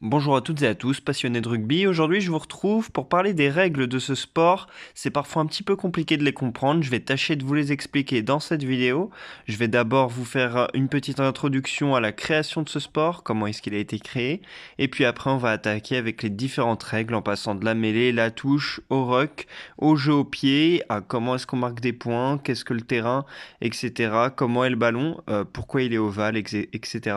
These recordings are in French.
Bonjour à toutes et à tous, passionnés de rugby. Aujourd'hui, je vous retrouve pour parler des règles de ce sport. C'est parfois un petit peu compliqué de les comprendre. Je vais tâcher de vous les expliquer dans cette vidéo. Je vais d'abord vous faire une petite introduction à la création de ce sport, comment est-ce qu'il a été créé. Et puis après, on va attaquer avec les différentes règles en passant de la mêlée, la touche, au ruck, au jeu au pied, à comment est-ce qu'on marque des points, qu'est-ce que le terrain, etc. Comment est le ballon, pourquoi il est ovale, etc.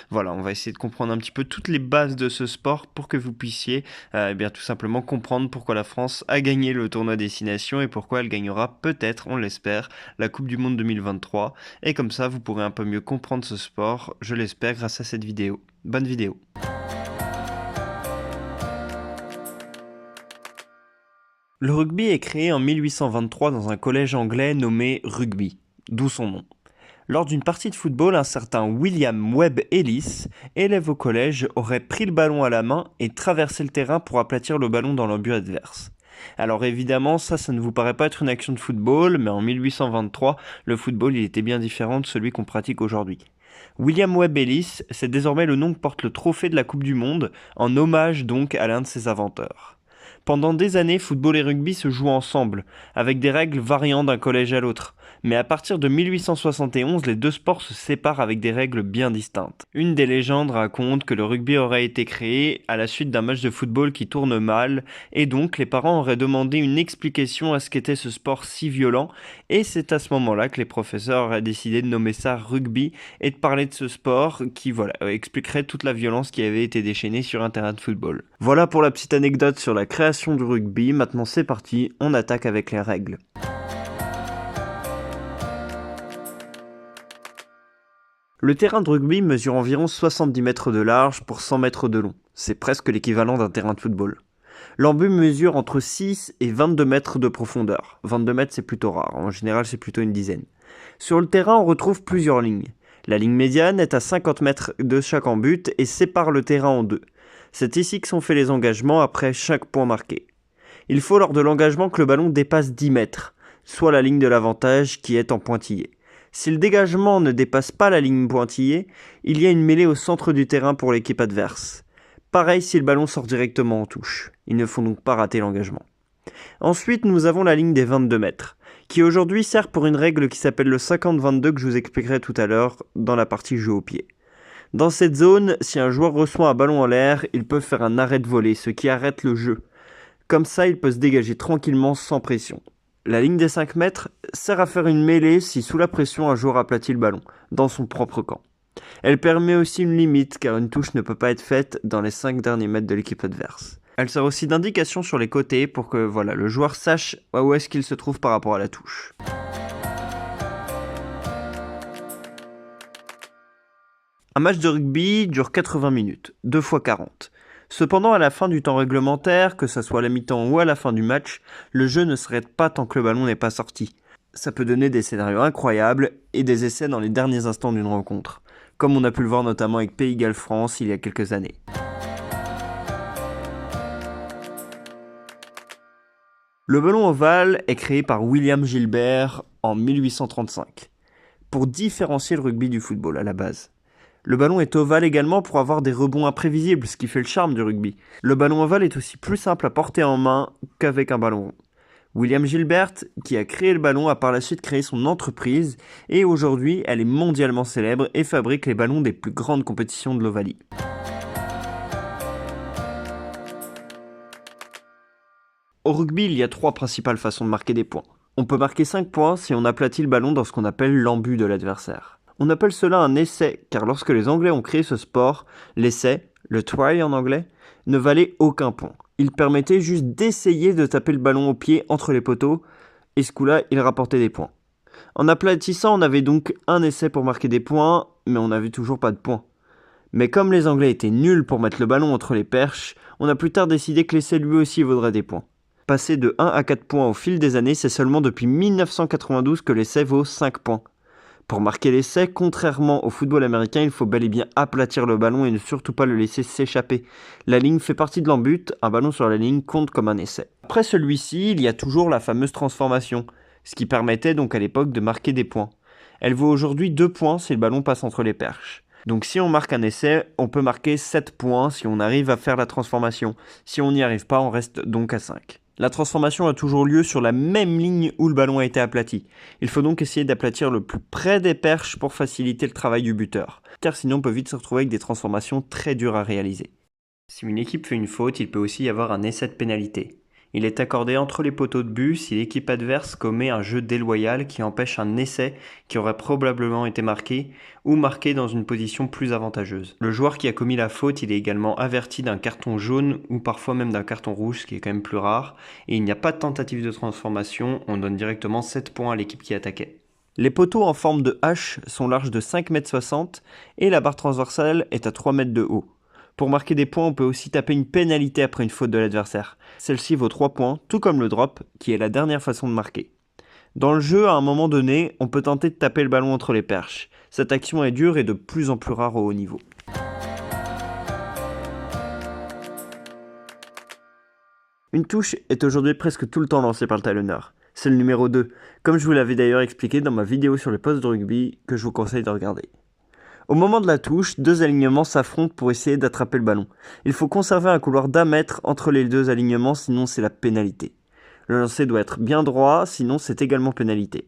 Voilà, on va essayer de comprendre un petit peu toutes les bases de ce sport pour que vous puissiez eh bien, tout simplement comprendre pourquoi la France a gagné le tournoi Destination et pourquoi elle gagnera peut-être, on l'espère, la Coupe du Monde 2023. Et comme ça, vous pourrez un peu mieux comprendre ce sport, je l'espère, grâce à cette vidéo. Bonne vidéo. Le rugby est créé en 1823 dans un collège anglais nommé Rugby, d'où son nom. Lors d'une partie de football, un certain William Webb Ellis, élève au collège, aurait pris le ballon à la main et traversé le terrain pour aplatir le ballon dans le but adverse. Alors évidemment, ça ne vous paraît pas être une action de football, mais en 1823, le football il était bien différent de celui qu'on pratique aujourd'hui. William Webb Ellis, c'est désormais le nom que porte le trophée de la Coupe du Monde, en hommage donc à l'un de ses inventeurs. Pendant des années, football et rugby se jouent ensemble, avec des règles variant d'un collège à l'autre. Mais à partir de 1871, les deux sports se séparent avec des règles bien distinctes. Une des légendes raconte que le rugby aurait été créé à la suite d'un match de football qui tourne mal, et donc les parents auraient demandé une explication à ce qu'était ce sport si violent, et c'est à ce moment-là que les professeurs auraient décidé de nommer ça rugby et de parler de ce sport qui, expliquerait toute la violence qui avait été déchaînée sur un terrain de football. Voilà pour la petite anecdote sur la création du rugby. Maintenant c'est parti, on attaque avec les règles. Le terrain de rugby mesure environ 70 mètres de large pour 100 mètres de long. C'est presque l'équivalent d'un terrain de football. L'embut mesure entre 6 et 22 mètres de profondeur. 22 mètres c'est plutôt rare, en général c'est plutôt une dizaine. Sur le terrain on retrouve plusieurs lignes. La ligne médiane est à 50 mètres de chaque embut et sépare le terrain en deux. C'est ici que sont faits les engagements après chaque point marqué. Il faut lors de l'engagement que le ballon dépasse 10 mètres, soit la ligne de l'avantage qui est en pointillé. Si le dégagement ne dépasse pas la ligne pointillée, il y a une mêlée au centre du terrain pour l'équipe adverse. Pareil si le ballon sort directement en touche. Il ne faut donc pas rater l'engagement. Ensuite, nous avons la ligne des 22 mètres, qui aujourd'hui sert pour une règle qui s'appelle le 50-22 que je vous expliquerai tout à l'heure dans la partie jeu au pied. Dans cette zone, si un joueur reçoit un ballon en l'air, il peut faire un arrêt de volée, ce qui arrête le jeu. Comme ça, il peut se dégager tranquillement sans pression. La ligne des 5 mètres sert à faire une mêlée si sous la pression un joueur aplatit le ballon, dans son propre camp. Elle permet aussi une limite car une touche ne peut pas être faite dans les 5 derniers mètres de l'équipe adverse. Elle sert aussi d'indication sur les côtés pour que le joueur sache où est-ce qu'il se trouve par rapport à la touche. Un match de rugby dure 80 minutes, 2 fois 40. Cependant, à la fin du temps réglementaire, que ce soit à la mi-temps ou à la fin du match, le jeu ne s'arrête pas tant que le ballon n'est pas sorti. Ça peut donner des scénarios incroyables et des essais dans les derniers instants d'une rencontre, comme on a pu le voir notamment avec Pays de Galles-France il y a quelques années. Le ballon ovale est créé par William Gilbert en 1835, pour différencier le rugby du football à la base. Le ballon est ovale également pour avoir des rebonds imprévisibles, ce qui fait le charme du rugby. Le ballon ovale est aussi plus simple à porter en main qu'avec un ballon rond. William Gilbert, qui a créé le ballon, a par la suite créé son entreprise et aujourd'hui elle est mondialement célèbre et fabrique les ballons des plus grandes compétitions de l'Ovalie. Au rugby, il y a 3 principales façons de marquer des points. On peut marquer 5 points si on aplatit le ballon dans ce qu'on appelle l'embut de l'adversaire. On appelle cela un essai, car lorsque les Anglais ont créé ce sport, l'essai, le try en anglais, ne valait aucun point. Il permettait juste d'essayer de taper le ballon au pied entre les poteaux, et ce coup-là, il rapportait des points. En aplatissant, on avait donc un essai pour marquer des points, mais on n'avait toujours pas de points. Mais comme les Anglais étaient nuls pour mettre le ballon entre les perches, on a plus tard décidé que l'essai lui aussi vaudrait des points. Passé de 1 à 4 points au fil des années, c'est seulement depuis 1992 que l'essai vaut 5 points. Pour marquer l'essai, contrairement au football américain, il faut bel et bien aplatir le ballon et ne surtout pas le laisser s'échapper. La ligne fait partie de l'embut, un ballon sur la ligne compte comme un essai. Après celui-ci, il y a toujours la fameuse transformation, ce qui permettait donc à l'époque de marquer des points. Elle vaut aujourd'hui 2 points si le ballon passe entre les perches. Donc si on marque un essai, on peut marquer 7 points si on arrive à faire la transformation. Si on n'y arrive pas, on reste donc à 5. La transformation a toujours lieu sur la même ligne où le ballon a été aplati. Il faut donc essayer d'aplatir le plus près des perches pour faciliter le travail du buteur, car sinon on peut vite se retrouver avec des transformations très dures à réaliser. Si une équipe fait une faute, il peut aussi y avoir un essai de pénalité. Il est accordé entre les poteaux de but si l'équipe adverse commet un jeu déloyal qui empêche un essai qui aurait probablement été marqué ou marqué dans une position plus avantageuse. Le joueur qui a commis la faute, il est également averti d'un carton jaune ou parfois même d'un carton rouge, ce qui est quand même plus rare, et il n'y a pas de tentative de transformation, on donne directement 7 points à l'équipe qui attaquait. Les poteaux en forme de H sont larges de 5,60 m et la barre transversale est à 3 m de haut. Pour marquer des points, on peut aussi taper une pénalité après une faute de l'adversaire. Celle-ci vaut 3 points, tout comme le drop, qui est la dernière façon de marquer. Dans le jeu, à un moment donné, on peut tenter de taper le ballon entre les perches. Cette action est dure et de plus en plus rare au haut niveau. Une touche est aujourd'hui presque tout le temps lancée par le talonneur. C'est le numéro 2, comme je vous l'avais d'ailleurs expliqué dans ma vidéo sur les postes de rugby que je vous conseille de regarder. Au moment de la touche, 2 alignements s'affrontent pour essayer d'attraper le ballon. Il faut conserver un couloir d'1 mètre entre les 2 alignements, sinon c'est la pénalité. Le lancer doit être bien droit, sinon c'est également pénalité.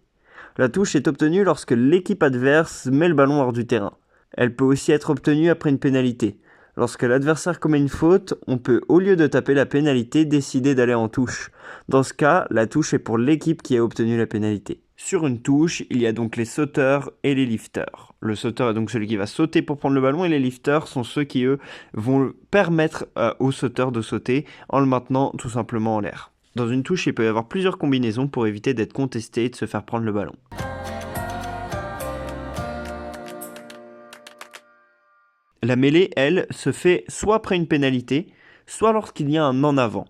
La touche est obtenue lorsque l'équipe adverse met le ballon hors du terrain. Elle peut aussi être obtenue après une pénalité. Lorsque l'adversaire commet une faute, on peut, au lieu de taper la pénalité, décider d'aller en touche. Dans ce cas, la touche est pour l'équipe qui a obtenu la pénalité. Sur une touche, il y a donc les sauteurs et les lifters. Le sauteur est donc celui qui va sauter pour prendre le ballon et les lifters sont ceux qui, eux, vont permettre au sauteur de sauter en le maintenant tout simplement en l'air. Dans une touche, il peut y avoir plusieurs combinaisons pour éviter d'être contesté et de se faire prendre le ballon. La mêlée, elle, se fait soit après une pénalité, soit lorsqu'il y a un en avant.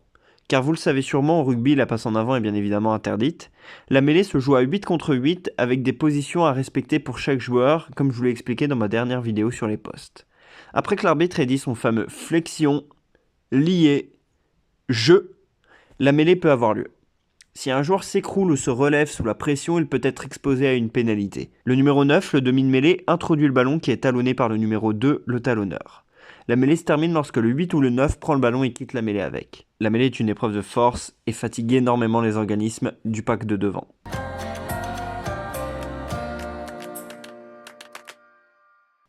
Car vous le savez sûrement, au rugby, la passe en avant est bien évidemment interdite. La mêlée se joue à 8 contre 8 avec des positions à respecter pour chaque joueur, comme je vous l'ai expliqué dans ma dernière vidéo sur les postes. Après que l'arbitre ait dit son fameux flexion, lié, jeu, la mêlée peut avoir lieu. Si un joueur s'écroule ou se relève sous la pression, il peut être exposé à une pénalité. Le numéro 9, le demi de mêlée, introduit le ballon qui est talonné par le numéro 2, le talonneur. La mêlée se termine lorsque le 8 ou le 9 prend le ballon et quitte la mêlée avec. La mêlée est une épreuve de force et fatigue énormément les organismes du pack de devant.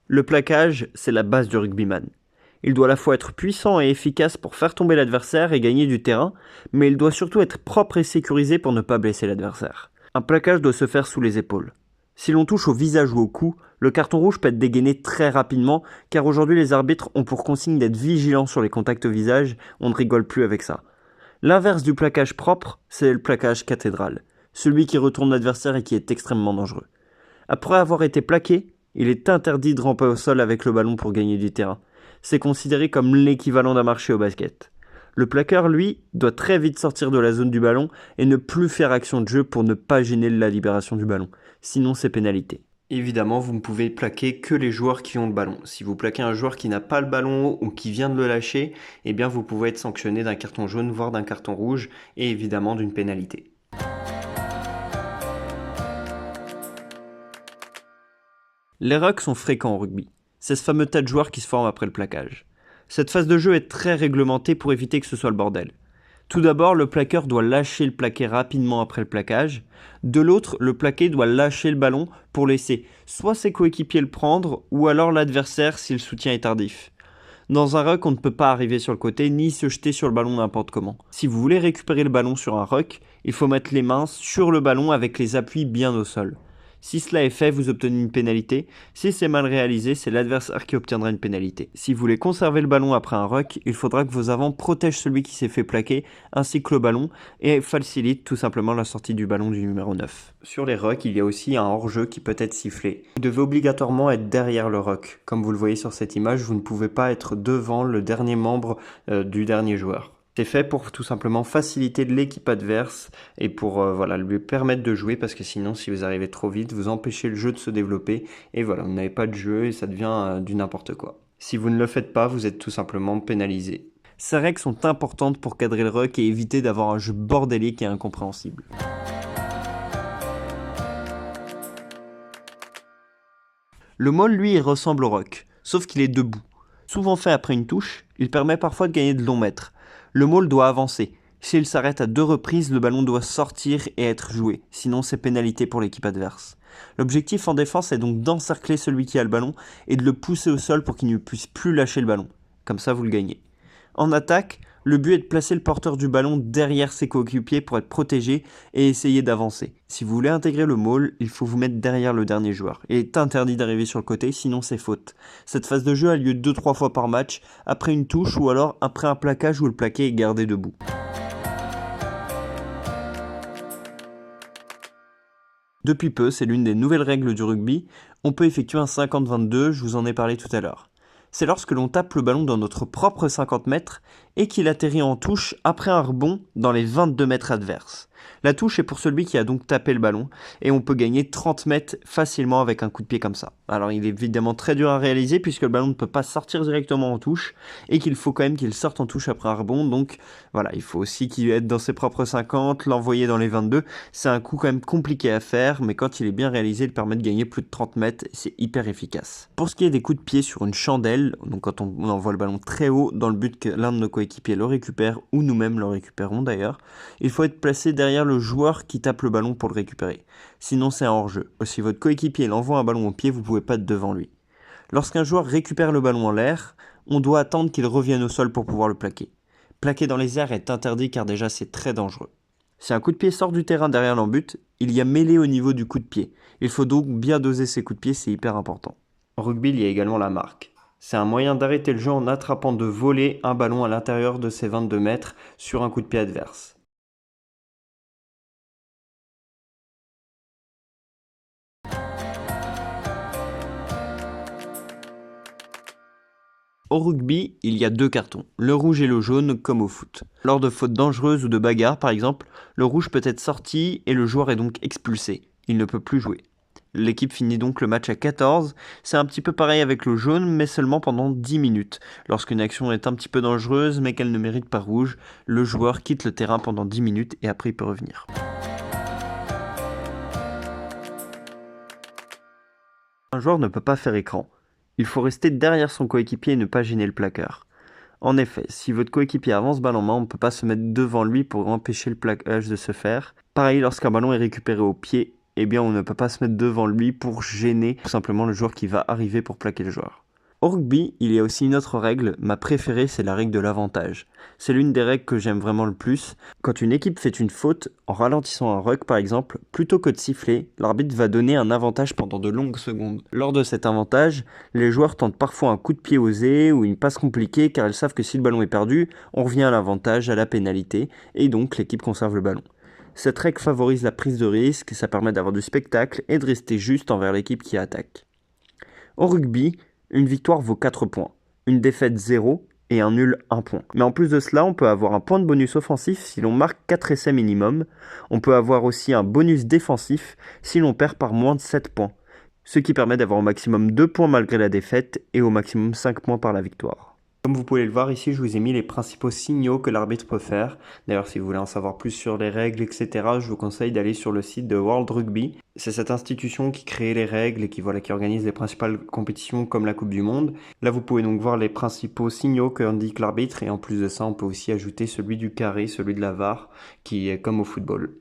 Le plaquage, c'est la base du rugbyman. Il doit à la fois être puissant et efficace pour faire tomber l'adversaire et gagner du terrain, mais il doit surtout être propre et sécurisé pour ne pas blesser l'adversaire. Un plaquage doit se faire sous les épaules. Si l'on touche au visage ou au cou, le carton rouge peut être dégainé très rapidement, car aujourd'hui les arbitres ont pour consigne d'être vigilants sur les contacts au visage, on ne rigole plus avec ça. L'inverse du plaquage propre, c'est le plaquage cathédral, celui qui retourne l'adversaire et qui est extrêmement dangereux. Après avoir été plaqué, il est interdit de ramper au sol avec le ballon pour gagner du terrain. C'est considéré comme l'équivalent d'un marché au basket. Le plaqueur, lui, doit très vite sortir de la zone du ballon et ne plus faire action de jeu pour ne pas gêner la libération du ballon. Sinon, c'est pénalité. Évidemment, vous ne pouvez plaquer que les joueurs qui ont le ballon. Si vous plaquez un joueur qui n'a pas le ballon ou qui vient de le lâcher, eh bien vous pouvez être sanctionné d'un carton jaune, voire d'un carton rouge, et évidemment d'une pénalité. Les rucks sont fréquents au rugby. C'est ce fameux tas de joueurs qui se forme après le plaquage. Cette phase de jeu est très réglementée pour éviter que ce soit le bordel. Tout d'abord, le plaqueur doit lâcher le plaqué rapidement après le plaquage. De l'autre, le plaqué doit lâcher le ballon pour laisser soit ses coéquipiers le prendre, ou alors l'adversaire si le soutien est tardif. Dans un ruck, on ne peut pas arriver sur le côté ni se jeter sur le ballon n'importe comment. Si vous voulez récupérer le ballon sur un ruck, il faut mettre les mains sur le ballon avec les appuis bien au sol. Si cela est fait, vous obtenez une pénalité. Si c'est mal réalisé, c'est l'adversaire qui obtiendra une pénalité. Si vous voulez conserver le ballon après un ruck, il faudra que vos avants protègent celui qui s'est fait plaquer, ainsi que le ballon, et facilite tout simplement la sortie du ballon du numéro 9. Sur les rucks, il y a aussi un hors-jeu qui peut être sifflé. Vous devez obligatoirement être derrière le ruck. Comme vous le voyez sur cette image, vous ne pouvez pas être devant le dernier membre du dernier joueur. C'est fait pour tout simplement faciliter l'équipe adverse et pour lui permettre de jouer, parce que sinon si vous arrivez trop vite, vous empêchez le jeu de se développer et voilà, vous n'avez pas de jeu et ça devient du n'importe quoi. Si vous ne le faites pas, vous êtes tout simplement pénalisé. Ces règles sont importantes pour cadrer le ruck et éviter d'avoir un jeu bordélique et incompréhensible. Le maul, lui, il ressemble au ruck. sauf qu'il est debout. Souvent fait après une touche, il permet parfois de gagner de longs mètres. Le maul doit avancer. S'il s'arrête à 2 reprises, le ballon doit sortir et être joué, sinon c'est pénalité pour l'équipe adverse. L'objectif en défense est donc d'encercler celui qui a le ballon et de le pousser au sol pour qu'il ne puisse plus lâcher le ballon. Comme ça, vous le gagnez. En attaque, le but est de placer le porteur du ballon derrière ses coéquipiers pour être protégé et essayer d'avancer. Si vous voulez intégrer le maul, il faut vous mettre derrière le dernier joueur. Il est interdit d'arriver sur le côté, sinon c'est faute. Cette phase de jeu a lieu 2-3 fois par match, après une touche ou alors après un plaquage où le plaqué est gardé debout. Depuis peu, c'est l'une des nouvelles règles du rugby, on peut effectuer un 50-22, je vous en ai parlé tout à l'heure. C'est lorsque l'on tape le ballon dans notre propre 50 mètres et qu'il atterrit en touche après un rebond dans les 22 mètres adverses. La touche est pour celui qui a donc tapé le ballon et on peut gagner 30 mètres facilement avec un coup de pied comme ça. Alors il est évidemment très dur à réaliser puisque le ballon ne peut pas sortir directement en touche et qu'il faut quand même qu'il sorte en touche après un rebond. Donc voilà, il faut aussi qu'il aide dans ses propres 50, l'envoyer dans les 22. C'est un coup quand même compliqué à faire, mais quand il est bien réalisé, il permet de gagner plus de 30 mètres et c'est hyper efficace. Pour ce qui est des coups de pied sur une chandelle, donc quand on envoie le ballon très haut dans le but que l'un de nos coéquipiers le récupère ou nous-mêmes le récupérons d'ailleurs, il faut être placé derrière le joueur qui tape le ballon pour le récupérer. Sinon c'est un hors-jeu. Si votre coéquipier envoie un ballon au pied, vous ne pouvez pas être devant lui. Lorsqu'un joueur récupère le ballon en l'air, on doit attendre qu'il revienne au sol pour pouvoir le plaquer. Plaquer dans les airs est interdit car déjà c'est très dangereux. Si un coup de pied sort du terrain derrière l'en-but, il y a mêlée au niveau du coup de pied. Il faut donc bien doser ses coups de pied, c'est hyper important. En rugby, il y a également la marque. C'est un moyen d'arrêter le jeu en attrapant de voler un ballon à l'intérieur de ses 22 mètres sur un coup de pied adverse. Au rugby, il y a 2 cartons, le rouge et le jaune comme au foot. Lors de fautes dangereuses ou de bagarres par exemple, le rouge peut être sorti et le joueur est donc expulsé. Il ne peut plus jouer. L'équipe finit donc le match à 14. C'est un petit peu pareil avec le jaune, mais seulement pendant 10 minutes. Lorsqu'une action est un petit peu dangereuse, mais qu'elle ne mérite pas rouge, le joueur quitte le terrain pendant 10 minutes et après il peut revenir. Un joueur ne peut pas faire écran. Il faut rester derrière son coéquipier et ne pas gêner le plaqueur. En effet, si votre coéquipier avance balle en main, on ne peut pas se mettre devant lui pour empêcher le plaquage de se faire. Pareil, lorsqu'un ballon est récupéré au pied, eh bien on ne peut pas se mettre devant lui pour gêner tout simplement le joueur qui va arriver pour plaquer le joueur. Au rugby, il y a aussi une autre règle, ma préférée c'est la règle de l'avantage. C'est l'une des règles que j'aime vraiment le plus. Quand une équipe fait une faute, en ralentissant un ruck par exemple, plutôt que de siffler, l'arbitre va donner un avantage pendant de longues secondes. Lors de cet avantage, les joueurs tentent parfois un coup de pied osé ou une passe compliquée car ils savent que si le ballon est perdu, on revient à l'avantage, à la pénalité, et donc l'équipe conserve le ballon. Cette règle favorise la prise de risque, ça permet d'avoir du spectacle et de rester juste envers l'équipe qui attaque. Au rugby, une victoire vaut 4 points, une défaite 0 et un nul 1 point. Mais en plus de cela, on peut avoir un point de bonus offensif si l'on marque 4 essais minimum. On peut avoir aussi un bonus défensif si l'on perd par moins de 7 points, ce qui permet d'avoir au maximum 2 points malgré la défaite et au maximum 5 points par la victoire. Comme vous pouvez le voir ici, je vous ai mis les principaux signaux que l'arbitre peut faire. D'ailleurs, si vous voulez en savoir plus sur les règles, etc., je vous conseille d'aller sur le site de World Rugby. C'est cette institution qui crée les règles et qui organise les principales compétitions comme la Coupe du Monde. Là, vous pouvez donc voir les principaux signaux qu'indique l'arbitre et en plus de ça, on peut aussi ajouter celui du carré, celui de la VAR, qui est comme au football.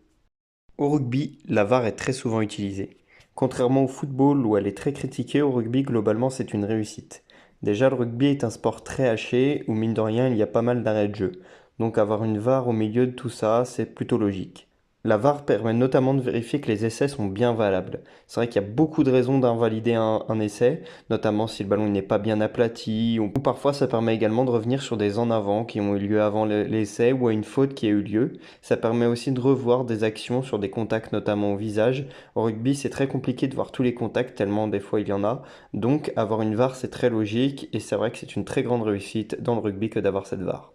Au rugby, la VAR est très souvent utilisée. Contrairement au football où elle est très critiquée, au rugby, globalement, c'est une réussite. Déjà, le rugby est un sport très haché où, mine de rien, il y a pas mal d'arrêts de jeu. Donc avoir une VAR au milieu de tout ça, c'est plutôt logique. La VAR permet notamment de vérifier que les essais sont bien valables. C'est vrai qu'il y a beaucoup de raisons d'invalider un essai, notamment si le ballon n'est pas bien aplati, ou parfois ça permet également de revenir sur des en avant qui ont eu lieu avant l'essai ou à une faute qui a eu lieu. Ça permet aussi de revoir des actions sur des contacts notamment au visage. Au rugby, c'est très compliqué de voir tous les contacts tellement des fois il y en a. Donc avoir une VAR c'est très logique et c'est vrai que c'est une très grande réussite dans le rugby que d'avoir cette VAR.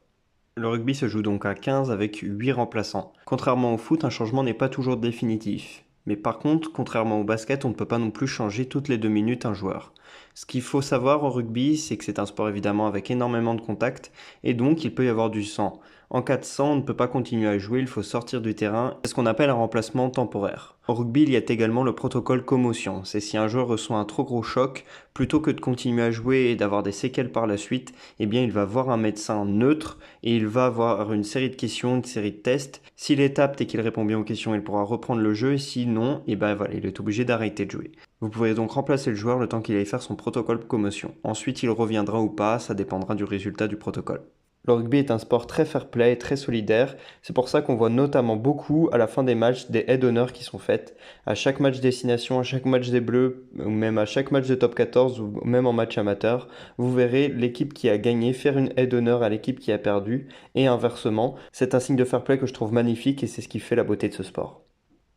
Le rugby se joue donc à 15 avec 8 remplaçants. Contrairement au foot, un changement n'est pas toujours définitif. Mais par contre, contrairement au basket, on ne peut pas non plus changer toutes les 2 minutes un joueur. Ce qu'il faut savoir au rugby, c'est que c'est un sport évidemment avec énormément de contacts et donc il peut y avoir du sang. En cas de sang, on ne peut pas continuer à jouer, il faut sortir du terrain. C'est ce qu'on appelle un remplacement temporaire. Au rugby, il y a également le protocole commotion. C'est si un joueur reçoit un trop gros choc, plutôt que de continuer à jouer et d'avoir des séquelles par la suite, eh bien il va voir un médecin neutre et il va avoir une série de questions, une série de tests. S'il est apte et qu'il répond bien aux questions, il pourra reprendre le jeu et sinon, eh ben voilà, il est obligé d'arrêter de jouer. Vous pourrez donc remplacer le joueur le temps qu'il aille faire son protocole commotion. Ensuite, il reviendra ou pas, ça dépendra du résultat du protocole. Le rugby est un sport très fair-play et très solidaire. C'est pour ça qu'on voit notamment beaucoup à la fin des matchs des aides d'honneur qui sont faites. À chaque match destination, à chaque match des Bleus, ou même à chaque match de top 14 ou même en match amateur, vous verrez l'équipe qui a gagné faire une aide d'honneur à l'équipe qui a perdu et inversement. C'est un signe de fair-play que je trouve magnifique et c'est ce qui fait la beauté de ce sport.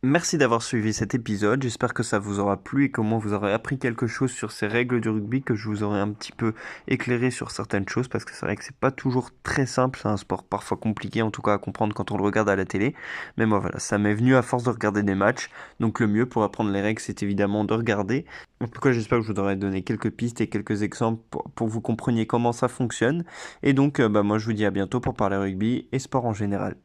Merci d'avoir suivi cet épisode, j'espère que ça vous aura plu et comment vous aurez appris quelque chose sur ces règles du rugby, que je vous aurai un petit peu éclairé sur certaines choses, parce que c'est vrai que c'est pas toujours très simple, c'est un sport parfois compliqué en tout cas à comprendre quand on le regarde à la télé, mais moi voilà, ça m'est venu à force de regarder des matchs, donc le mieux pour apprendre les règles c'est évidemment de regarder. En tout cas j'espère que je vous aurai donné quelques pistes et quelques exemples pour que vous compreniez comment ça fonctionne, et donc moi je vous dis à bientôt pour parler rugby et sport en général.